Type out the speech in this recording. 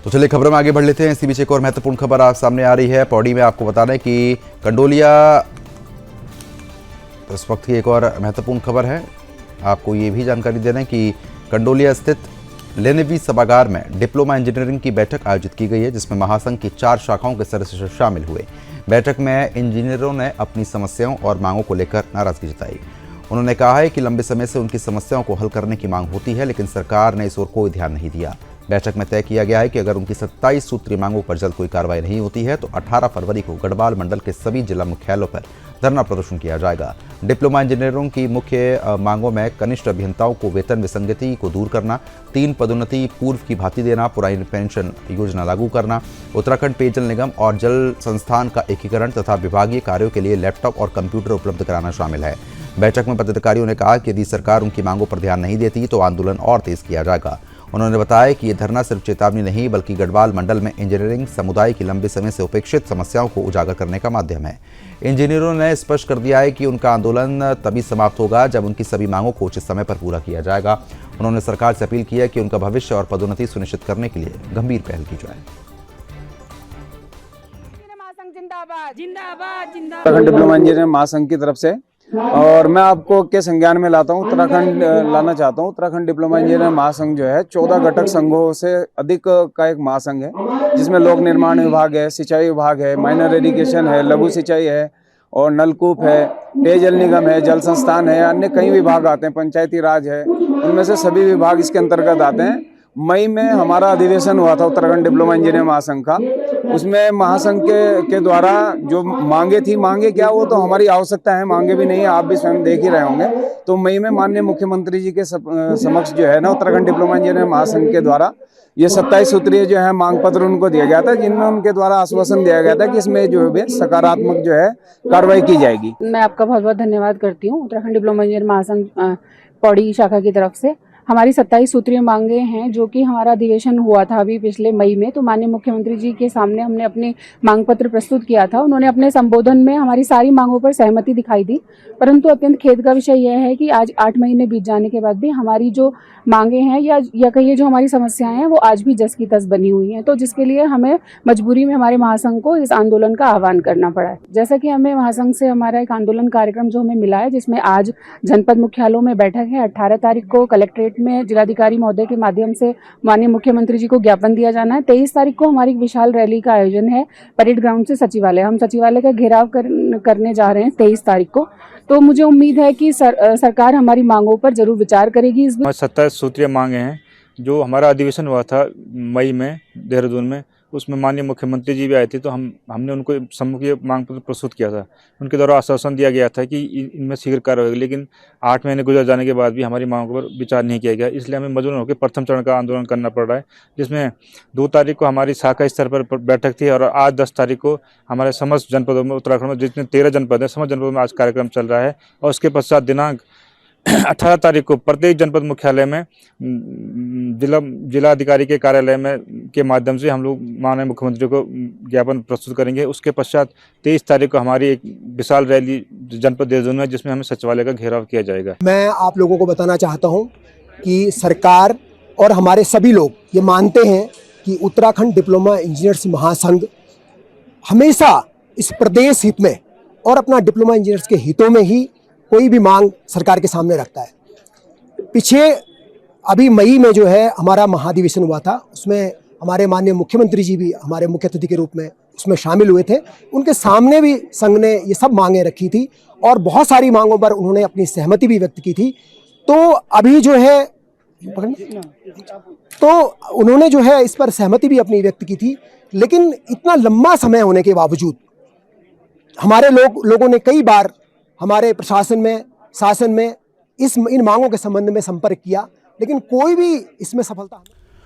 तो चलिए खबरों में आगे बढ़ लेते हैं। इसी बीच एक और महत्वपूर्ण खबर आप सामने आ रही है। पौड़ी में आपको बता दें कि कंडोलिया, तो इस वक्त की एक और महत्वपूर्ण खबर है। आपको ये भी जानकारी दे दें कि कंडोलिया स्थित लेनेवी सभागार में डिप्लोमा इंजीनियरिंग की बैठक आयोजित की गई है, जिसमें महासंघ की 4 शाखाओं के सदस्य शामिल हुए। बैठक में इंजीनियरों ने अपनी समस्याओं और मांगों को लेकर नाराजगी जताई। उन्होंने कहा है कि लंबे समय से उनकी समस्याओं को हल करने की मांग होती है, लेकिन सरकार ने इस ओर कोई ध्यान नहीं दिया। बैठक में तय किया गया है कि अगर उनकी 27 सूत्रीय मांगों पर जल्द कोई कार्रवाई नहीं होती है तो 18 फरवरी को गढ़वाल मंडल के सभी जिला मुख्यालयों पर धरना प्रदर्शन किया जाएगा। डिप्लोमा इंजीनियरों की मुख्य मांगों में कनिष्ठ अभियंताओं को वेतन विसंगति को दूर करना, 3 पदोन्नति पूर्व की भांति देना, पुरानी पेंशन योजना लागू करना, उत्तराखंड पेयजल निगम और जल संस्थान का एकीकरण तथा विभागीय कार्यों के लिए लैपटॉप और कंप्यूटर उपलब्ध कराना शामिल है। बैठक में पदाधिकारियों ने कहा कि यदि सरकार उनकी मांगों पर ध्यान नहीं देती तो आंदोलन और तेज किया जाएगा। उन्होंने बताया कि ये धरना सिर्फ चेतावनी नहीं बल्कि गढ़वाल मंडल में इंजीनियरिंग समुदाय की लंबे समय से उपेक्षित समस्याओं को उजागर करने का माध्यम है। इंजीनियरों ने स्पष्ट कर दिया है कि उनका आंदोलन तभी समाप्त होगा जब उनकी सभी मांगों को उचित समय पर पूरा किया जाएगा। उन्होंने सरकार से अपील की है कि उनका भविष्य और पदोन्नति सुनिश्चित करने के लिए गंभीर पहल की जाए। उत्तराखंड डिप्लोमा इंजीनियरिंग महासंघ की तरफ से और मैं आपको के संज्ञान में लाता हूँ, उत्तराखंड लाना चाहता हूँ। उत्तराखंड डिप्लोमा इंजीनियरिंग महासंघ जो है 14 घटक संघों से अधिक का एक महासंघ है, जिसमें लोक निर्माण विभाग है, सिंचाई विभाग है, माइनर इरिगेशन है, लघु सिंचाई है और नलकूप है, पेयजल निगम है, जल संस्थान है, अन्य कई विभाग आते हैं, पंचायती राज है, उनमें से सभी विभाग इसके अंतर्गत आते हैं। मई में हमारा अधिवेशन हुआ था उत्तराखंड डिप्लोमा इंजीनियरिंग महासंघ का। उसमें महासंघ के द्वारा जो मांगे क्या, वो तो हमारी आवश्यकता है, मांगे भी नहीं है, आप भी स्वयं देख ही रहे होंगे। तो मई में माननीय मुख्यमंत्री जी के समक्ष जो है ना, उत्तराखंड डिप्लोमा इंजीनियरिंग महासंघ के द्वारा ये 27 सूत्रीय जो है मांग पत्र उनको दिया गया था, जिनमें उनके द्वारा आश्वासन दिया गया था कि इसमें जो है सकारात्मक जो है कार्रवाई की जाएगी। मैं आपका बहुत बहुत धन्यवाद करती हूँ। उत्तराखंड डिप्लोमा इंजीनियर महासंघ पौड़ी शाखा की तरफ से हमारी 27 सूत्रीय मांगे हैं, जो कि हमारा अधिवेशन हुआ था अभी पिछले मई में। तो माननीय मुख्यमंत्री जी के सामने हमने अपने मांग पत्र प्रस्तुत किया था। उन्होंने अपने संबोधन में हमारी सारी मांगों पर सहमति दिखाई दी, परंतु अत्यंत खेद का विषय यह है कि आज 8 महीने बीत जाने के बाद भी हमारी जो मांगे हैं या कहिए जो हमारी समस्याएं हैं वो आज भी जस की तस बनी हुई हैं। तो जिसके लिए हमें मजबूरी में हमारे महासंघ को इस आंदोलन का आह्वान करना पड़ा है। जैसा कि हमें महासंघ से हमारा एक आंदोलन कार्यक्रम जो हमें मिला है, जिसमें आज जनपद मुख्यालयों में बैठक है, 18 तारीख को कलेक्ट्रेट में जिलाधिकारी महोदय के माध्यम से माननीय मुख्यमंत्री जी को ज्ञापन दिया जाना है। 23 तारीख को हमारी विशाल रैली का आयोजन है परेड ग्राउंड से सचिवालय। हम सचिवालय का घेराव करने जा रहे हैं 23 तारीख को। तो मुझे उम्मीद है कि सरकार हमारी मांगों पर जरूर विचार करेगी। इस 27 सूत्रीय मांगे हैं। जो हमारा अधिवेशन हुआ था मई में देहरादून में, उसमें माननीय मुख्यमंत्री जी भी आए थे, तो हमने उनको सम्मुखीय मांग पत्र प्रस्तुत किया था। उनके द्वारा आश्वासन दिया गया था कि इनमें शीघ्र कार्रवाई होगी, लेकिन 8 महीने गुजर जाने के बाद भी हमारी मांगों पर विचार नहीं किया गया। इसलिए हमें मजबूर होकर प्रथम चरण का आंदोलन करना पड़ रहा है, जिसमें 2 तारीख को हमारी शाखा स्तर पर बैठक थी और आज 10 तारीख को हमारे समस्त जनपदों में, उत्तराखंड में जितने 13 जनपद हैं, समस्त जनपदों में आज कार्यक्रम चल रहा है। और उसके पश्चात दिनांक 18 तारीख को प्रत्येक जनपद मुख्यालय में जिलाधिकारी के कार्यालय में के माध्यम से हम लोग माननीय मुख्यमंत्री को ज्ञापन प्रस्तुत करेंगे। उसके पश्चात 23 तारीख को हमारी एक विशाल रैली जनपद देहरादून में, जिसमें हमें सचिवालय का घेराव किया जाएगा। मैं आप लोगों को बताना चाहता हूं कि सरकार और हमारे सभी लोग ये मानते हैं कि उत्तराखंड डिप्लोमा इंजीनियर्स महासंघ हमेशा इस प्रदेश हित में और अपना डिप्लोमा इंजीनियर्स के हितों में ही कोई भी मांग सरकार के सामने रखता है। पीछे अभी मई में जो है हमारा महाधिवेशन हुआ था, उसमें हमारे माननीय मुख्यमंत्री जी भी हमारे मुख्य अतिथि के रूप में उसमें शामिल हुए थे। उनके सामने भी संघ ने ये सब मांगें रखी थी और बहुत सारी मांगों पर उन्होंने अपनी सहमति भी व्यक्त की थी। तो अभी जो है तो उन्होंने जो है इस पर सहमति भी अपनी व्यक्त की थी, लेकिन इतना लंबा समय होने के बावजूद हमारे लोगों ने कई बार हमारे प्रशासन में, शासन में इन मांगों के संबंध में संपर्क किया, लेकिन कोई भी इसमें सफलता